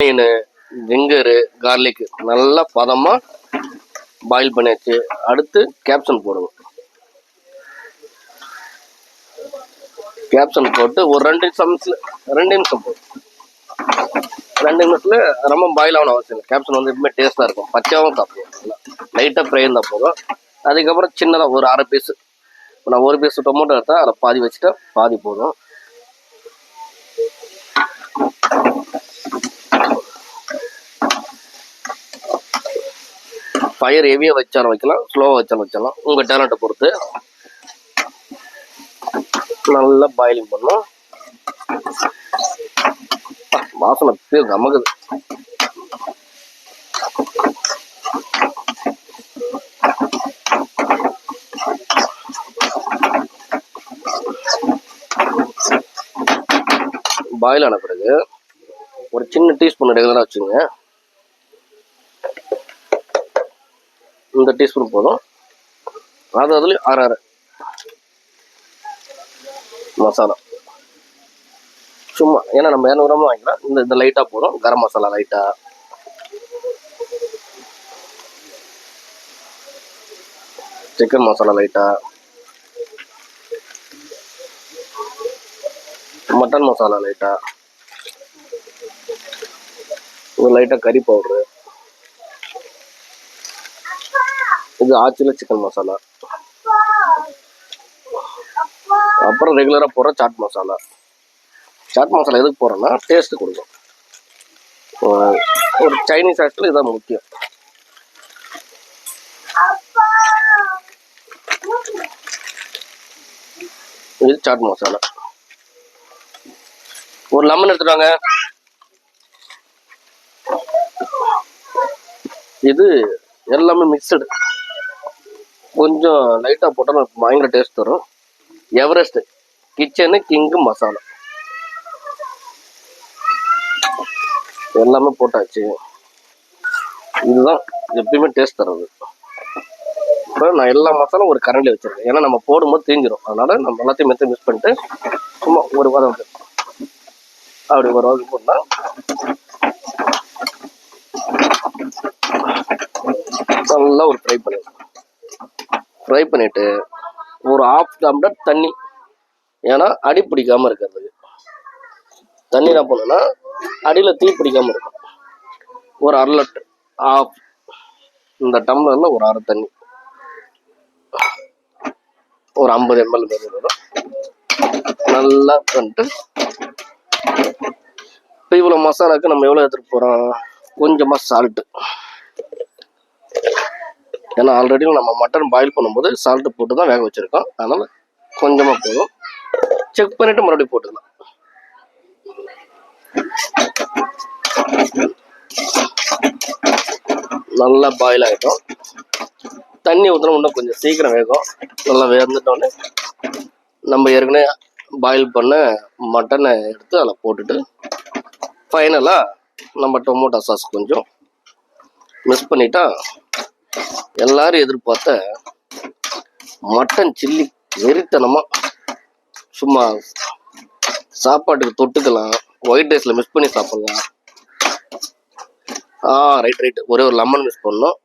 மீன், ஜிங்கரு, garlic நல்லா பதமாக boil பண்ணியாச்சு. அடுத்து கேப்சன் போடுவோம். கேப்சன் போட்டு ஒரு 2 நிமிஷம் போடும். 2 நிமிஷத்துல ரொம்ப பாயில் ஆகணும் அவசியம் இல்லை. கேப்சன் வந்து எப்பவுமே டேஸ்ட்டாக இருக்கும். பச்சையாகவும் சாப்பிடுவோம். லைட்டாக ஃப்ரை இருந்தால் போதும். அதுக்கப்புறம் சின்னதாக ஒரு 1/2 பீஸு, நான் 1 பீஸ் டொமேட்டோ எடுத்தால் அதில் பாதி வச்சுட்டேன், பாதி போதும். ஃபயர் ஹெவியாக வச்சாலும் வைக்கலாம், ஸ்லோவாக வச்சாலும் வச்சிடலாம், உங்கள் டேலண்ட்டை பொறுத்து. நல்லா பாயிலிங் பண்ணோம். வாசனை பேர் நமக்குது. பாயில் ஆன பிறகு ஒரு சின்ன டீஸ்பூன் ரெகுலராக வச்சுங்க. இந்த டீஸ்பூன் போதும். அதுலேயும் அரை மசாலா சும்மா, ஏன்னா நம்ம 200 கிராம் வாங்கிக்கலாம். இந்த லைட்டாக போதும். கரம் மசாலா லைட்டாக, சிக்கன் மசாலா லைட்டாக, மட்டன் மசாலா லைட்டாக, ஒரு லைட்டாக கறி பவுட்ரு, இது ஆச்சில சிக்கன் மசாலா, அப்புறம் ரெகுலராக போடுற சாட் மசாலா. சாட் மசாலா எதுக்கு போடுறோன்னா டேஸ்ட்டு கொடுக்கும். ஒரு சைனீஸ் ஆக்டில் இதான் முக்கியம். இது சாட் மசாலா. ஒரு லெமன் எடுத்துட்டாங்க. இது எல்லாமே மிக்சடு. கொஞ்சம் லைட்டாக போட்டாலும் பயங்கர டேஸ்ட் வரும். எவரெஸ்ட் கிச்சனு கிங்கு மசாலா எல்லாமே போட்டாச்சு. இதுதான் எப்பயுமே டேஸ்ட் தர்றது. இப்போ நான் எல்லா மசாலும் ஒரு கரண்டில் வச்சிருக்கேன். ஏன்னா நம்ம போடும்போது தீஞ்சிடும். அதனால நம்ம எல்லாத்தையும் மெத்த மிக்ஸ் பண்ணிட்டு சும்மா ஒரு வதம் அப்படி ஒரு வதம் போட்டால் நல்லா ஒரு ஃப்ரை பண்ணிட்டு ஒரு 1/2 டம்ளர் தண்ணி, ஏன்னா அடி பிடிக்காம இருக்கிறதுக்கு. தண்ணி என்ன பண்ணணும்னா அடியில் தீ பிடிக்காம இருக்கும். ஒரு 1/2 லிட்டர், இந்த டம்ளர்ல ஒரு 1/2 தண்ணி, ஒரு 50 ml வரும். நல்லா பண்ணிட்டு இப்போ இவ்வளோ மசாலாவுக்கு நம்ம எவ்வளோ எடுத்துகிட்டு போகிறோம்? கொஞ்சமாக சால்ட்டு. ஏன்னா ஆல்ரெடி நம்ம மட்டன் பாயில் பண்ணும்போது சால்ட்டு போட்டு தான் வேக வச்சுருக்கோம். அதனால் கொஞ்சமாக போதும். செக் பண்ணிவிட்டு மறுபடியும் போட்டுக்கலாம். நல்லா பாயில் ஆகிட்டோம். தண்ணி ஊற்றினா இன்னும் கொஞ்சம் சீக்கிரம் வேகும். நல்லா வேர்ந்துட்டோன்னே நம்ம ஏற்கனவே பாயில் பண்ண மட்டனை எடுத்து அதில் போட்டுட்டு ஃபைனலாக நம்ம டொமேட்டோ சாஸ் கொஞ்சம் மிக்ஸ் பண்ணிட்டா எல்லாரும் எதிர்பார்த்த மட்டன் சில்லி வெறித்தனமாக சும்மா சாப்பாட்டுக்கு தொட்டுக்கலாம். ஒயிட் ரைஸில் மிக்ஸ் பண்ணி சாப்பிட்லாம். ரைட் ஒரே ஒரு லெமன் மிக்ஸ் பண்ணணும்.